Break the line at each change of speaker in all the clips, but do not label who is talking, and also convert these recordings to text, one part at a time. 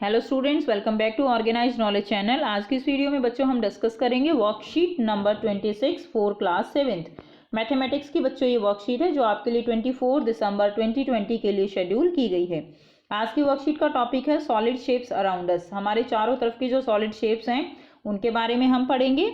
Hello students, welcome back to organised knowledge channel. आज की इस वीडियो में बच्चों हम डिस्कस करेंगे worksheet number 26 for class 7th mathematics की। बच्चों ये वर्कशीट है जो आपके लिए 24 दिसंबर 2020 के लिए शेड्यूल की गई है। आज की वर्कशीट का टॉपिक है सॉलिड शेप्स अराउंड अस। हमारे चारों तरफ की जो सॉलिड शेप्स हैं उनके बारे में हम पढ़ेंगे।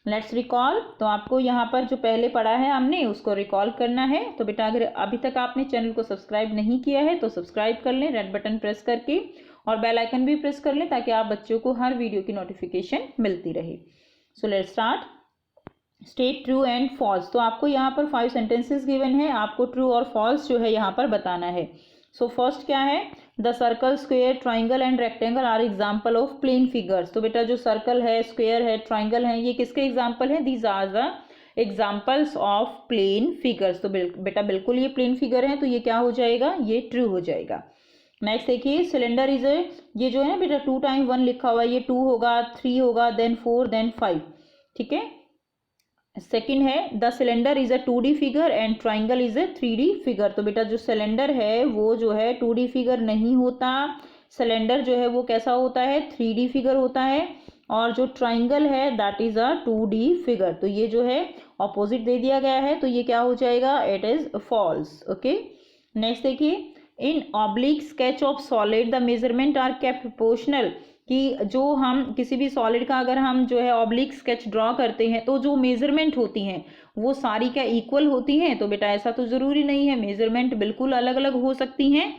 Let's recall. तो आपको यहाँ पर जो पहले पढ़ा है हमने उसको रिकॉल करना है। तो बेटा अगर अभी तक आपने चैनल को सब्सक्राइब नहीं किया है तो सब्सक्राइब कर लें रेड बटन प्रेस करके, और बेल आइकन भी प्रेस कर लें ताकि आप बच्चों को हर वीडियो की नोटिफिकेशन मिलती रहे। So let's start. State true and false. तो आपको यहाँ पर 5 सेंटेंसेस गिवन है, आपको ट्रू और फॉल्स जो है यहाँ पर बताना है। सो फर्स्ट क्या है, the circle, square, triangle and rectangle are example of plane figures. तो बेटा जो सर्कल है, स्क्वेयर है, ट्राइंगल है, ये किसके एग्जाम्पल है? These are the examples of plane figures. तो बेटा बिल्कुल ये प्लेन फिगर है, तो ये क्या हो जाएगा? ये ट्रू हो जाएगा। नेक्स्ट देखिए, सिलेंडर इज ए, ये जो है ना बेटा 2 टाइम 1 लिखा हुआ है, ये 2 होगा, 3 होगा, देन 4, देन 5। ठीक है। सेकंड है, the cylinder is a 2D figure and triangle is a 3D figure. तो बेटा जो सिलेंडर है वो जो है 2D फिगर नहीं होता, सिलेंडर जो है वो कैसा होता है? 3D फिगर होता है। और जो ट्राइंगल है that is a 2D figure. तो ये जो है ऑपोजिट दे दिया गया है, तो ये क्या हो जाएगा? It is false. Okay. Next देखिए, in oblique sketch of solid the measurement are kept proportional. कि जो हम किसी भी सॉलिड का अगर हम जो है ऑब्लिक स्केच ड्रॉ करते हैं तो जो मेजरमेंट होती हैं वो सारी क्या इक्वल होती हैं? तो बेटा ऐसा तो ज़रूरी नहीं है, मेजरमेंट बिल्कुल अलग अलग हो सकती हैं।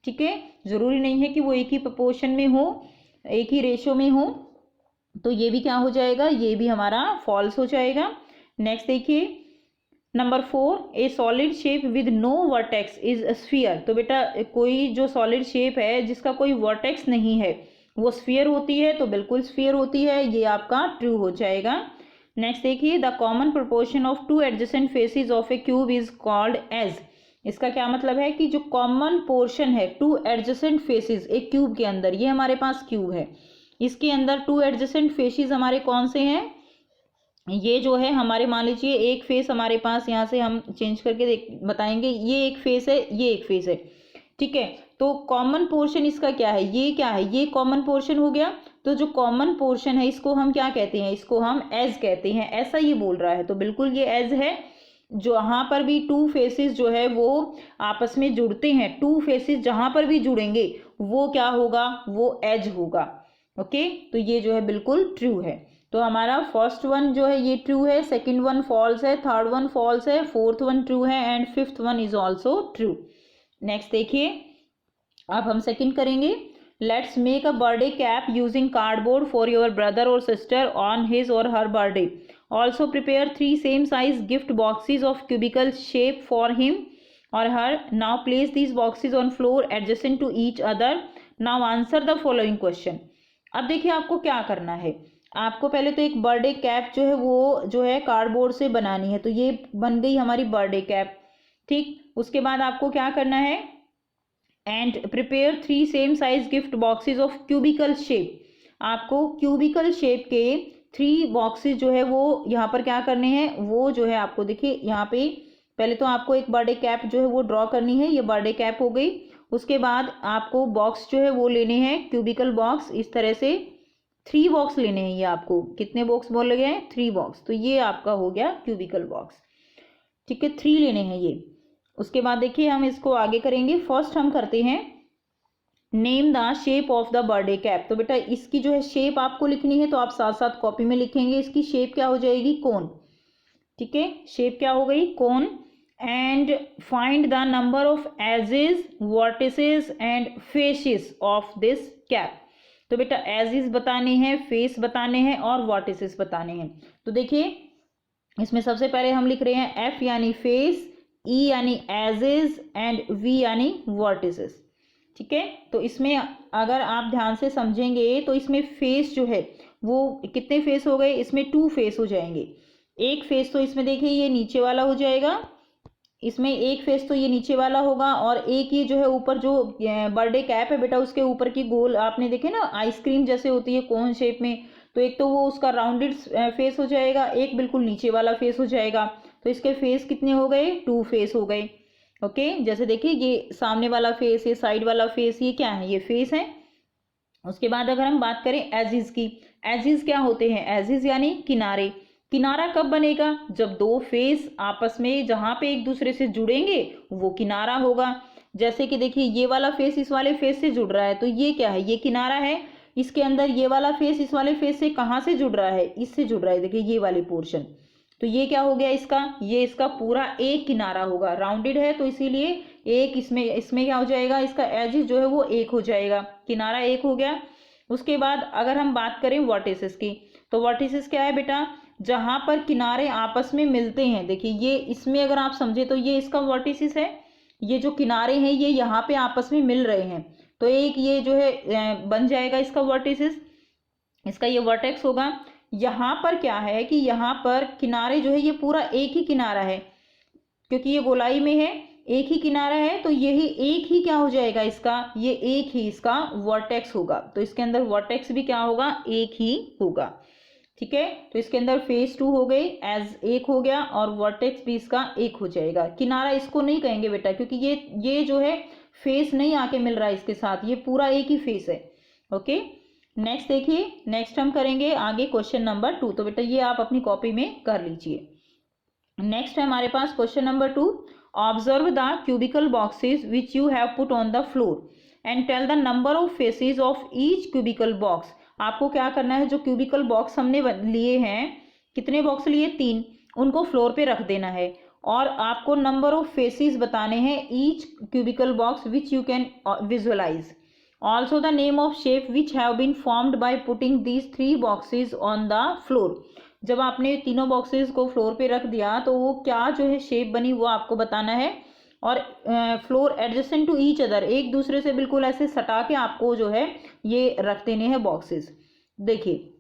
ठीक है, ज़रूरी नहीं है कि वो एक ही प्रोपोर्शन में हो, एक ही रेशो में हो। तो ये भी क्या हो जाएगा? ये भी हमारा फॉल्स हो जाएगा। नेक्स्ट देखिए, number 4, a solid shape with no vertex is sphere. तो बेटा कोई जो सॉलिड शेप है जिसका कोई वर्टेक्स नहीं है वो स्फीयर होती है, तो बिल्कुल स्फीयर होती है, ये आपका ट्रू हो जाएगा। नेक्स्ट देखिए, the common proportion of 2 adjacent faces of a cube is called edge. इसका क्या मतलब है कि जो कॉमन पोर्शन है 2 एडजेसेंट फेसेस एक क्यूब के अंदर, ये हमारे पास क्यूब है, इसके अंदर 2 एडजेसेंट फेसेस हमारे कौन से हैं? ये जो है हमारे, मान लीजिए एक फेस हमारे पास, यहाँ से हम चेंज करके बताएंगे, ये एक फेस है, ये एक फेस है। ठीक है, तो कॉमन पोर्शन इसका क्या है? ये क्या है? ये कॉमन पोर्शन हो गया। तो जो कॉमन पोर्शन है इसको हम क्या कहते हैं? इसको हम एज कहते हैं, ऐसा ये बोल रहा है। तो बिल्कुल ये एज है। जो यहाँ पर भी 2 फेसेस जो है वो आपस में जुड़ते हैं, 2 फेसेस जहाँ पर भी जुड़ेंगे वो क्या होगा? वो एज होगा। ओके, तो ये जो है बिल्कुल ट्रू है। तो हमारा फर्स्ट वन जो है ये ट्रू है, सेकंड वन फॉल्स है, थर्ड वन फॉल्स है, फोर्थ वन ट्रू है and fifth one is also true. Next देखिए, अब हम सेकंड करेंगे। Let's make a birthday cap using cardboard for your brother और सिस्टर ऑन हिज और her birthday. Also prepare 3 same size gift boxes of cubical shape for him और her. Now place these boxes on floor adjacent to each other. Now answer the following question. अब देखिए आपको क्या करना है। आपको पहले तो एक बर्थडे कैप जो है वो जो है कार्डबोर्ड से बनानी है, तो ये बन गई हमारी बर्थडे कैप। ठीक, उसके बाद आपको क्या करना है? And prepare 3 same size gift boxes of cubical shape. आपको क्यूबिकल शेप के 3 बॉक्सेस जो है वो यहाँ पर क्या करने हैं? वो जो है आपको देखिए यहाँ पे पहले तो आपको एक बर्थडे कैप जो है वो ड्रॉ करनी है, ये बर्थडे कैप हो गई। उसके बाद आपको बॉक्स जो है वो लेने हैं, क्यूबिकल बॉक्स, इस तरह से 3 बॉक्स लेने हैं। ये आपको कितने बॉक्स बोले गए हैं? 3 बॉक्स। तो ये आपका हो गया क्यूबिकल बॉक्स। ठीक है, 3 लेने हैं ये। उसके बाद देखिए हम इसको आगे करेंगे। फर्स्ट हम करते हैं name the shape of the birthday cap. तो बेटा इसकी जो है शेप आपको लिखनी है, तो आप साथ साथ कॉपी में लिखेंगे। इसकी शेप क्या हो जाएगी? कोन। ठीक है, शेप क्या हो गई? Cone. And find the number of edges, vertices and faces of this cap. तो बेटा एज इज बताने हैं, फेस बताने हैं और वर्टिसेस बताने हैं। तो देखिए इसमें सबसे पहले हम लिख रहे हैं एफ यानी फेस, ई यानी एजेस एंड वी यानी वर्टिसेस। ठीक है, तो इसमें अगर आप ध्यान से समझेंगे तो इसमें फेस जो है वो कितने फेस हो गए? इसमें 2 फेस हो जाएंगे। एक फेस तो इसमें देखिए ये नीचे वाला हो जाएगा, इसमें एक फेस तो ये नीचे वाला होगा, और एक ये जो है ऊपर जो बर्थडे कैप है बेटा उसके ऊपर की गोल आपने देखे ना आइसक्रीम जैसे होती है कोन शेप में, तो एक तो वो उसका राउंडेड फेस हो जाएगा, एक बिल्कुल नीचे वाला फेस हो जाएगा। तो इसके फेस कितने हो गए? 2 फेस हो गए। ओके, जैसे देखिए ये सामने वाला फेस, ये साइड वाला फेस, ये क्या है? ये फेस है। उसके बाद अगर हम बात करें एजिज की, एजिज क्या होते हैं? एजिज यानी किनारे। किनारा कब बनेगा? जब दो फेस आपस में जहां पे एक दूसरे से जुड़ेंगे वो किनारा होगा। जैसे कि देखिए ये वाला फेस इस वाले फेस से जुड़ रहा है तो ये क्या है? ये किनारा है। इसके अंदर ये वाला फेस इस वाले फेस से कहां से जुड़ रहा है? इससे जुड़ रहा है, देखिए ये वाले पोर्शन। तो ये क्या हो गया इसका? ये इसका पूरा एक किनारा होगा, राउंडेड है तो इसीलिए एक इसमें इसमें क्या हो जाएगा? इसका एजिस जो है वो एक हो जाएगा, किनारा एक हो गया। उसके बाद अगर हम बात करें वर्टिसेस की, तो वर्टिसेस क्या है बेटा? जहां पर किनारे आपस में मिलते हैं। देखिए ये इसमें अगर आप समझे तो ये इसका वर्टिसिस है, ये जो किनारे हैं ये यहाँ पे आपस में मिल रहे हैं तो एक ये जो है बन जाएगा इसका वर्टिसिस, इसका ये वर्टेक्स होगा। यहाँ पर क्या है कि यहाँ पर किनारे जो है ये पूरा एक ही किनारा है, क्योंकि ये गोलाई में है, एक ही किनारा है तो यही एक ही क्या हो जाएगा इसका? ये एक ही इसका वर्टेक्स होगा। तो इसके अंदर वर्टेक्स भी क्या होगा? एक ही होगा। ठीक है, तो इसके अंदर फेज 2 हो गई, एज एक हो गया और वर्टेक्स भी इसका एक हो जाएगा। किनारा इसको नहीं कहेंगे बेटा, क्योंकि ये जो है फेस नहीं आके मिल रहा है इसके साथ, ये पूरा एक ही फेस है। ओके, नेक्स्ट देखिए, नेक्स्ट हम करेंगे आगे क्वेश्चन नंबर 2। तो बेटा ये आप अपनी कॉपी में कर लीजिए। नेक्स्ट है हमारे पास question number 2। Observe the cubical boxes which you have put on the floor and tell the number of faces of each cubical box. आपको क्या करना है? जो क्यूबिकल बॉक्स हमने लिए हैं, कितने बॉक्स लिए? 3, उनको फ्लोर पे रख देना है और आपको नंबर ऑफ फेसेस बताने हैं each cubical box which you can visualise. Also the name of shape which have been formed by putting these 3 boxes on the floor. जब आपने तीनों बॉक्सेस को फ्लोर पे रख दिया तो वो क्या जो है शेप बनी वो आपको बताना है। और floor adjacent to each other, एक दूसरे से बिल्कुल ऐसे सटा के आपको जो है ये रख देने हैं बॉक्सेस। देखिए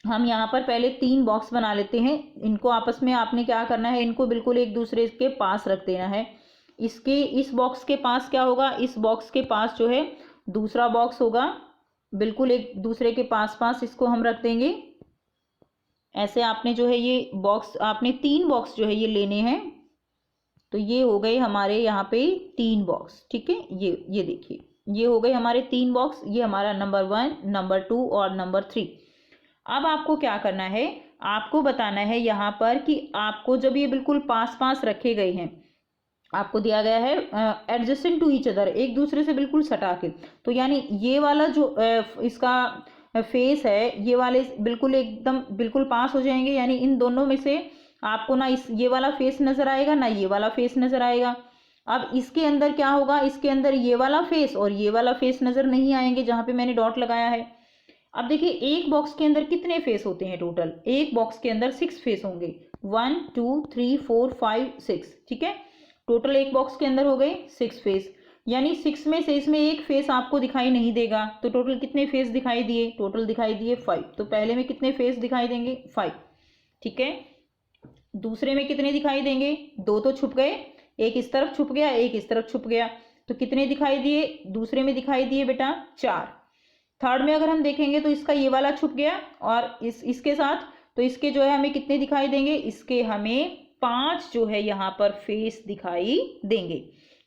हम यहाँ पर पहले 3 बॉक्स बना लेते हैं, इनको आपस में आपने क्या करना है? इनको बिल्कुल एक दूसरे के पास रख देना है। इस बॉक्स के पास क्या होगा? इस बॉक्स के पास जो है दूसरा बॉक्स होगा, बिल्कुल एक दूसरे के पास पास इसको हम रख देंगे। ऐसे आपने जो है ये बॉक्स, आपने 3 बॉक्स जो है ये लेने हैं। तो ये हो गए हमारे यहाँ पे 3 बॉक्स। ठीक है, ये देखिए ये हो गए हमारे 3 बॉक्स, ये हमारा नंबर 1, नंबर 2 और नंबर 3। अब आपको क्या करना है? आपको बताना है यहाँ पर कि आपको जब ये बिल्कुल पास पास रखे गए हैं, आपको दिया गया है एडजेसेंट टू ईच अदर, एक दूसरे से बिल्कुल सटा के, तो यानी ये वाला जो इसका फेस है, ये वाले बिल्कुल एकदम बिल्कुल पास हो जाएंगे, यानी इन दोनों में से आपको ना ये वाला फेस नजर आएगा ना ये वाला फेस नजर आएगा। अब इसके अंदर क्या होगा? इसके अंदर ये वाला फेस और ये वाला फेस नजर नहीं आएंगे जहां पे मैंने डॉट लगाया है। अब देखिए एक बॉक्स के अंदर कितने फेस होते हैं टोटल? एक बॉक्स के अंदर 6 फेस होंगे, 1 2 3 4 5 6। ठीक है, टोटल एक बॉक्स के अंदर हो गए 6 फेस, यानी 6 में से इसमें एक फेस आपको दिखाई नहीं देगा। तो टोटल कितने फेस दिखाई दिए? टोटल दिखाई दिए 5। तो पहले में कितने फेस दिखाई देंगे? 5। ठीक है, दूसरे में कितने दिखाई देंगे? 2 तो छुप गए, एक इस तरफ छुप गया, एक इस तरफ छुप गया, तो कितने दिखाई दिए? दूसरे में दिखाई दिए बेटा 4। थर्ड में अगर हम देखेंगे तो इसका ये वाला छुप गया और इसके साथ, तो इसके जो है हमें कितने दिखाई देंगे? इसके हमें 5 जो है यहाँ पर फेस दिखाई देंगे।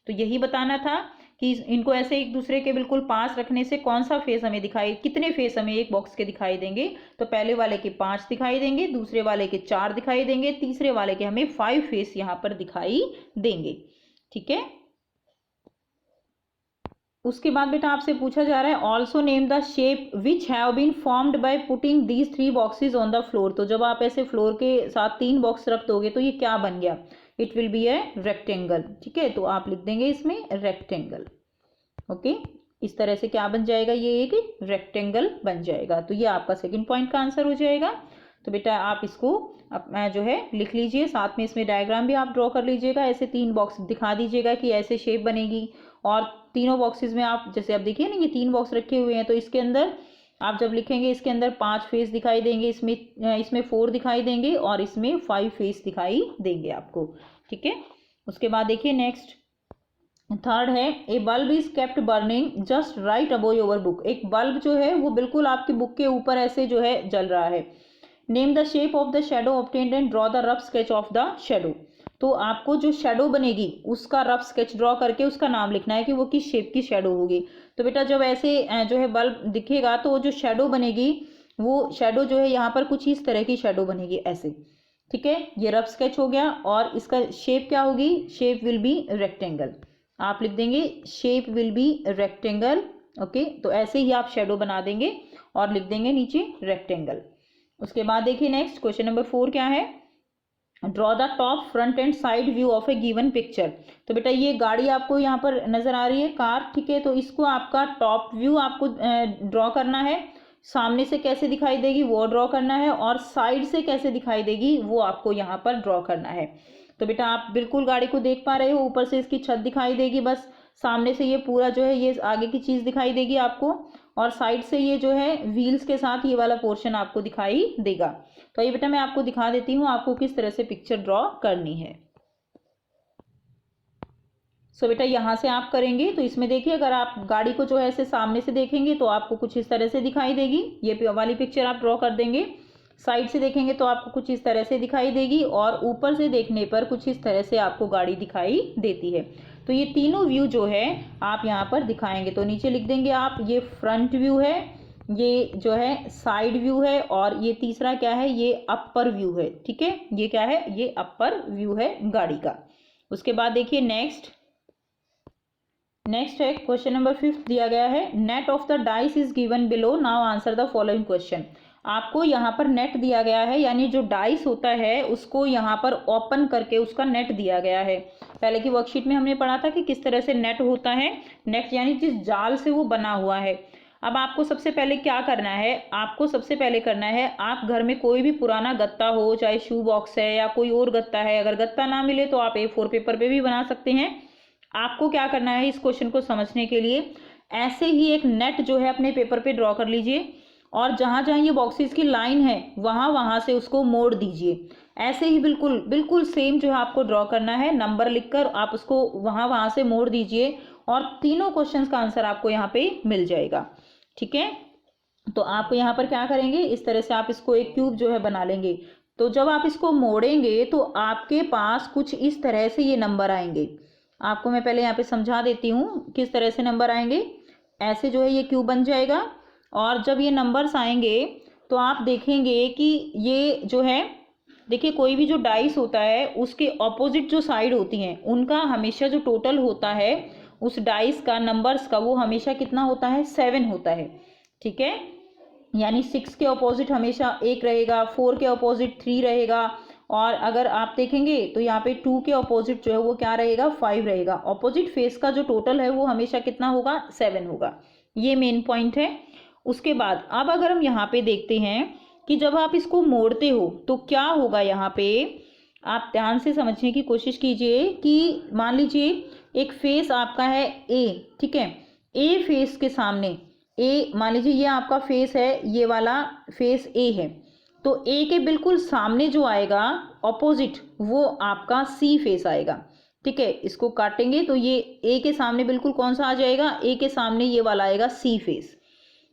तो यही बताना था कि इनको ऐसे एक दूसरे के बिल्कुल पास रखने से कौन सा फेस हमें दिखाई, कितने फेस हमें एक बॉक्स के दिखाई देंगे? तो पहले वाले के 5 दिखाई देंगे, दूसरे वाले के 4 दिखाई देंगे, तीसरे वाले के हमें 5 फेस यहाँ पर दिखाई देंगे। ठीक है, उसके बाद बेटा आपसे पूछा जा रहा है also name the shape which have been formed by putting these 3 boxes on the floor. तो जब आप ऐसे फ्लोर के साथ 3 बॉक्स रख दोगे तो ये क्या बन गया? It will be a rectangle. ठीक है, तो आप लिख देंगे इसमें रेक्टेंगल। ओके, इस तरह से क्या बन जाएगा? ये एक रेक्टेंगल बन जाएगा। तो ये आपका सेकंड पॉइंट का आंसर हो जाएगा। तो बेटा आप इसको जो है लिख लीजिए, साथ में इसमें डायग्राम भी आप ड्रॉ कर लीजिएगा, ऐसे 3 बॉक्स दिखा दीजिएगा कि ऐसे शेप बनेगी। और तीनों बॉक्सेस में आप जैसे आप देखिए ना ये 3 बॉक्स रखे हुए हैं, तो इसके अंदर आप जब लिखेंगे इसके अंदर 5 फेस दिखाई देंगे, इसमें 4 दिखाई देंगे और इसमें 5 फेस दिखाई देंगे आपको। ठीक है, उसके बाद देखिए नेक्स्ट थर्ड है a bulb is kept burning just right above your book. एक बल्ब जो है वो बिल्कुल आपकी बुक के ऊपर ऐसे जो है जल रहा है। Name the shape of the shadow obtained and draw the rough sketch of the shadow. तो आपको जो शेडो बनेगी उसका रफ स्केच ड्रॉ करके उसका नाम लिखना है कि वो किस शेप की शेडो होगी। तो बेटा जब ऐसे जो है बल्ब दिखेगा तो जो शेडो बनेगी वो शेडो जो है यहाँ पर कुछ इस तरह की शेडो बनेगी ऐसे। ठीक है, ये रफ स्केच हो गया। और इसका शेप क्या होगी, शेप विल बी रेक्टेंगल। आप लिख देंगे shape will be rectangle. Okay, तो ऐसे ही आप शेडो बना देंगे और लिख देंगे नीचे रेक्टेंगल। उसके बाद देखिए नेक्स्ट क्वेश्चन नंबर 4 क्या है, draw the top front end side view of A given picture. तो बेटा ये गाड़ी आपको यहाँ पर नजर आ रही है, कार। ठीक है, तो इसको आपका टॉप व्यू आपको ड्रॉ करना है। सामने से कैसे दिखाई देगी वो ड्रॉ करना है, और साइड से कैसे दिखाई देगी वो आपको यहाँ पर ड्रॉ करना है। तो बेटा आप बिल्कुल गाड़ी को देख पा रहे हो, ऊपर से इसकी छत दिखाई देगी, बस सामने से ये पूरा जो है ये आगे की चीज दिखाई देगी आपको, और साइड से ये जो है व्हील्स के साथ ये वाला पोर्शन आपको दिखाई देगा। तो ये बेटा मैं आपको दिखा देती हूँ आपको किस तरह से पिक्चर ड्रॉ करनी है। सो बेटा यहाँ से आप करेंगे तो इसमें देखिए, अगर आप गाड़ी को जो है ऐसे सामने से देखेंगे तो आपको कुछ इस तरह से दिखाई देगी, ये वाली पिक्चर आप ड्रॉ कर देंगे। साइड से देखेंगे तो आपको कुछ इस तरह से दिखाई देगी, और ऊपर से देखने पर कुछ इस तरह से आपको गाड़ी दिखाई देती है। तो ये तीनों व्यू जो है आप यहाँ पर दिखाएंगे। तो नीचे लिख देंगे आप, ये फ्रंट व्यू है, ये जो है साइड व्यू है, और ये तीसरा क्या है, ये अपर व्यू है। ठीक है, ये क्या है, ये अपर व्यू है गाड़ी का। उसके बाद देखिए नेक्स्ट है क्वेश्चन नंबर 5 दिया गया है, net of the dice is given below, now answer the following question. आपको यहाँ पर नेट दिया गया है, यानी जो डाइस होता है उसको यहाँ पर ओपन करके उसका नेट दिया गया है। पहले की वर्कशीट में हमने पढ़ा था कि किस तरह से नेट होता है। नेट यानी जिस जाल से वो बना हुआ है। अब आपको सबसे पहले क्या करना है, आपको सबसे पहले करना है, आप घर में कोई भी पुराना गत्ता हो, चाहे शू बॉक्स है या कोई और गत्ता है, अगर गत्ता ना मिले तो आप A4 पेपर पे भी बना सकते हैं। आपको क्या करना है, इस क्वेश्चन को समझने के लिए ऐसे ही एक नेट जो है अपने पेपर पे ड्रॉ कर लीजिए, और जहां जहां ये बॉक्सेस की लाइन है वहां से उसको मोड़ दीजिए। ऐसे ही बिल्कुल सेम जो है आपको ड्रॉ करना है, नंबर लिखकर आप उसको वहां से मोड़ दीजिए, और तीनों क्वेश्चंस का आंसर आपको यहाँ पे मिल जाएगा। ठीक है, तो आप यहाँ पर क्या करेंगे, इस तरह से आप इसको एक क्यूब जो है बना लेंगे। तो जब आप इसको मोड़ेंगे तो आपके पास कुछ इस तरह से ये नंबर आएंगे। आपको मैं पहले यहाँ पे समझा देती हूँ किस तरह से नंबर आएंगे। ऐसे जो है ये क्यूब बन जाएगा, और जब ये नंबर्स आएंगे तो आप देखेंगे कि ये जो है, देखिए कोई भी जो डाइस होता है उसके ऑपोजिट जो साइड होती हैं उनका हमेशा जो टोटल होता है उस डाइस का, नंबर्स का, वो हमेशा कितना होता है, 7 होता है। ठीक है, यानी 6 के ऑपोजिट हमेशा 1 रहेगा, 4 के ऑपोजिट 3 रहेगा, और अगर आप देखेंगे तो यहाँ पे 2 के ऑपोजिट जो है वो क्या रहेगा, 5 रहेगा। ऑपोजिट फेस का जो टोटल है वो हमेशा कितना होगा, 7 होगा। ये मेन पॉइंट है। उसके बाद अब अगर हम यहाँ पे देखते हैं कि जब आप इसको मोड़ते हो तो क्या होगा, यहाँ पे आप ध्यान से समझने की कोशिश कीजिए कि मान लीजिए एक फेस आपका है A। ठीक है, A फेस के सामने, A मान लीजिए ये आपका फेस है, ये वाला फेस A है, तो A के बिल्कुल सामने जो आएगा ऑपोजिट वो आपका C फेस आएगा। ठीक है, इसको काटेंगे तो ये A के सामने बिल्कुल कौन सा आ जाएगा, A के सामने ये वाला आएगा C फेस।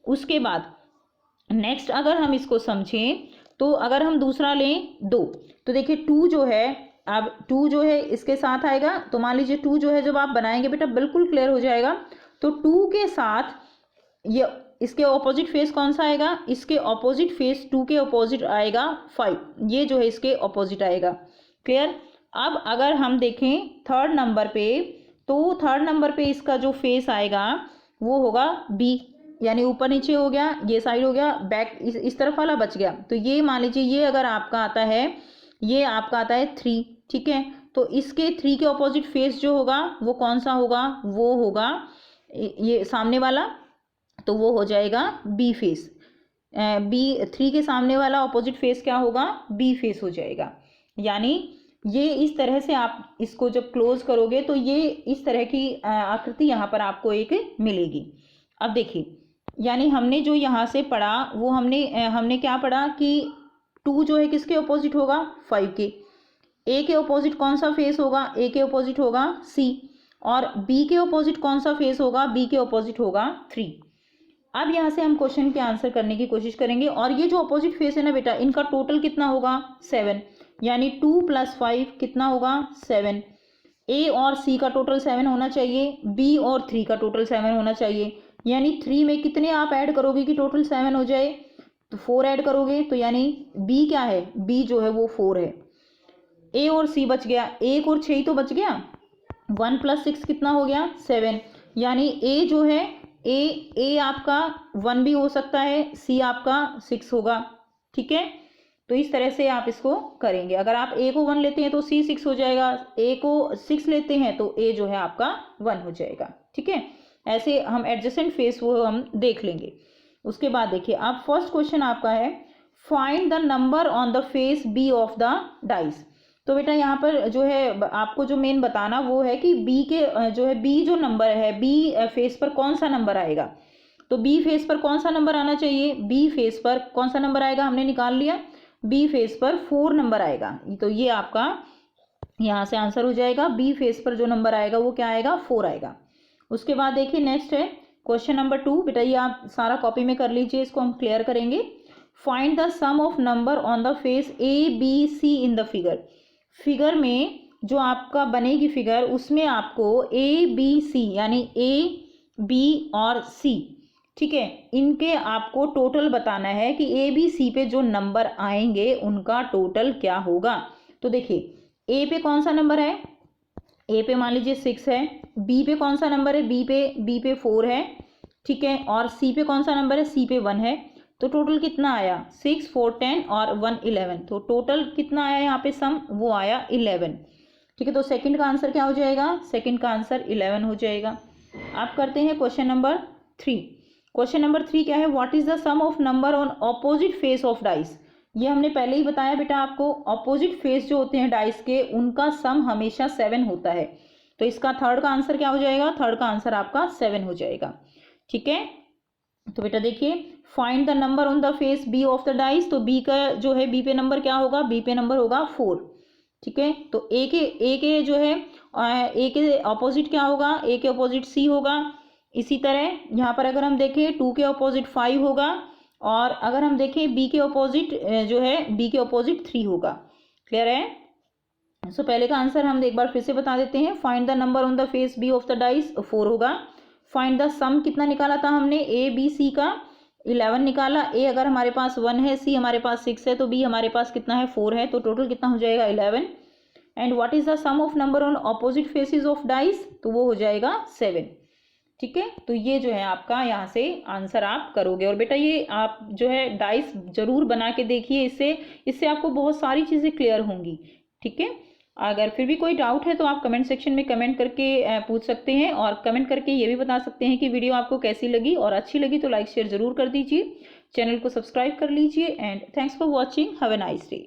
उसके बाद नेक्स्ट अगर हम इसको समझें तो अगर हम दूसरा लें 2, तो देखिए 2 जो है, अब 2 जो है इसके साथ आएगा, तो मान लीजिए 2 जो है जब आप बनाएंगे बेटा बिल्कुल क्लियर हो जाएगा। तो 2 के साथ ये इसके ऑपोजिट फेस कौन सा आएगा, इसके ऑपोजिट फेस 2 के ऑपोजिट आएगा 5, ये जो है इसके ऑपोजिट आएगा। क्लियर। अब अगर हम देखें थर्ड नंबर पे, तो थर्ड नंबर पे इसका जो फेस आएगा वो होगा B, यानी ऊपर नीचे हो गया, ये साइड हो गया, बैक इस तरफ वाला बच गया। तो ये मान लीजिए ये अगर आपका आता है, ये आपका आता है 3। ठीक है, तो इसके 3 के ऑपोजिट फेस जो होगा वो कौन सा होगा, वो होगा ये सामने वाला, तो वो हो जाएगा B फेस। B3 के सामने वाला ऑपोजिट फेस क्या होगा, B फेस हो जाएगा। यानी ये इस तरह से आप इसको जब क्लोज करोगे तो ये इस तरह की आकृति यहाँ पर आपको एक मिलेगी। अब देखिए, यानी हमने जो यहाँ से पढ़ा वो हमने क्या पढ़ा कि 2 जो है किसके ऑपोजिट होगा, 5 के। A के ऑपोजिट कौन सा फेस होगा, A के ऑपोजिट होगा C, और B के ऑपोजिट कौन सा फेस होगा, B के ऑपोजिट होगा 3। अब यहाँ से हम क्वेश्चन के आंसर करने की कोशिश करेंगे, और ये जो ऑपोजिट फेस है ना बेटा, इनका टोटल कितना होगा, 7। यानी 2 + 5 कितना होगा 7। ए और सी का टोटल 7 होना चाहिए, बी और 3 का टोटल 7 होना चाहिए। यानी 3 में कितने आप ऐड करोगे कि टोटल 7 हो जाए, तो 4 ऐड करोगे, तो यानी बी क्या है, बी जो है वो 4 है। ए और सी बच गया, 1 और 6 तो बच गया, 1 + 6 कितना हो गया 7। यानी ए जो है ए आपका 1 भी हो सकता है, सी आपका 6 होगा। ठीक है, तो इस तरह से आप इसको करेंगे। अगर आप ए को 1 लेते हैं तो सी 6 हो जाएगा, ए को 6 लेते हैं तो ए जो है आपका 1 हो जाएगा। ठीक है, ऐसे हम एडजेसेंट फेस वो हम देख लेंगे। उसके बाद देखिए अब फर्स्ट क्वेश्चन आपका है find the number on the face B of the dice. तो बेटा यहाँ पर जो है आपको जो मेन बताना वो है कि बी के जो है बी जो नंबर है, बी फेस पर कौन सा नंबर आएगा। तो बी फेस पर कौन सा नंबर आना चाहिए, बी फेस पर कौन सा नंबर आएगा, हमने निकाल लिया, बी फेस पर 4 नंबर आएगा। तो ये आपका यहाँ से आंसर हो जाएगा, बी फेस पर जो नंबर आएगा वो क्या आएगा 4 आएगा। उसके बाद देखिए नेक्स्ट है क्वेश्चन नंबर 2। बेटा ये आप सारा कॉपी में कर लीजिए, इसको हम क्लियर करेंगे। Find the sum of number on the face A B C in the figure. Figure में जो आपका बनेगी फिगर उसमें आपको ए बी सी यानी ए बी और सी, ठीक है, इनके आपको टोटल बताना है कि ए बी सी पे जो नंबर आएंगे उनका टोटल क्या होगा। तो देखिए ए पे कौन सा नंबर है, ए पे मान लीजिए 6 है, बी पे कौन सा नंबर है, बी पे 4 है, ठीक है, और सी पे कौन सा नंबर है, सी पे 1 है। तो टोटल कितना आया 6 4 10 और 1 11। तो टोटल कितना आया यहाँ पे सम, वो आया 11। ठीक है, तो सेकंड का आंसर क्या हो जाएगा, सेकंड का आंसर 11 हो जाएगा। आप करते हैं क्वेश्चन नंबर 3। क्वेश्चन नंबर 3 क्या है, what is the sum of number on opposite face of dice. ये हमने पहले ही बताया बेटा आपको, ऑपोजिट फेस जो होते हैं डाइस के उनका सम हमेशा 7 होता है। तो इसका थर्ड का आंसर क्या हो जाएगा, थर्ड का आंसर आपका 7 हो जाएगा। ठीक है, तो बेटा देखिए find the number on the face B of the dice. तो बी का जो है बी पे नंबर क्या होगा, बी पे नंबर होगा 4। ठीक है, तो ए के जो है ए के अपोजिट क्या होगा, ए के अपोजिट सी होगा। इसी तरह यहाँ पर अगर हम देखें 2 के अपोजिट 5 होगा, और अगर हम देखें बी के अपोजिट जो है बी के अपोजिट 3 होगा। क्लियर है। सो पहले का आंसर हम एक बार फिर से बता देते हैं, find the number on the face B of the dice 4 होगा। फाइंड द सम कितना निकाला था हमने, ए बी सी का 11 निकाला। ए अगर हमारे पास 1 है, सी हमारे पास 6 है, तो बी हमारे पास कितना है 4 है, तो टोटल कितना हो जाएगा 11। And what is the sum of number on opposite faces of dice, तो वो हो जाएगा 7। ठीक है, तो ये जो है आपका यहाँ से आंसर आप करोगे। और बेटा ये आप जो है डाइस जरूर बना के देखिए, इससे आपको बहुत सारी चीज़ें क्लियर होंगी। ठीक है, अगर फिर भी कोई डाउट है तो आप कमेंट सेक्शन में कमेंट करके पूछ सकते हैं, और कमेंट करके ये भी बता सकते हैं कि वीडियो आपको कैसी लगी, और अच्छी लगी तो लाइक शेयर जरूर कर दीजिए, चैनल को सब्सक्राइब कर लीजिए। And thanks for watching, have a nice day.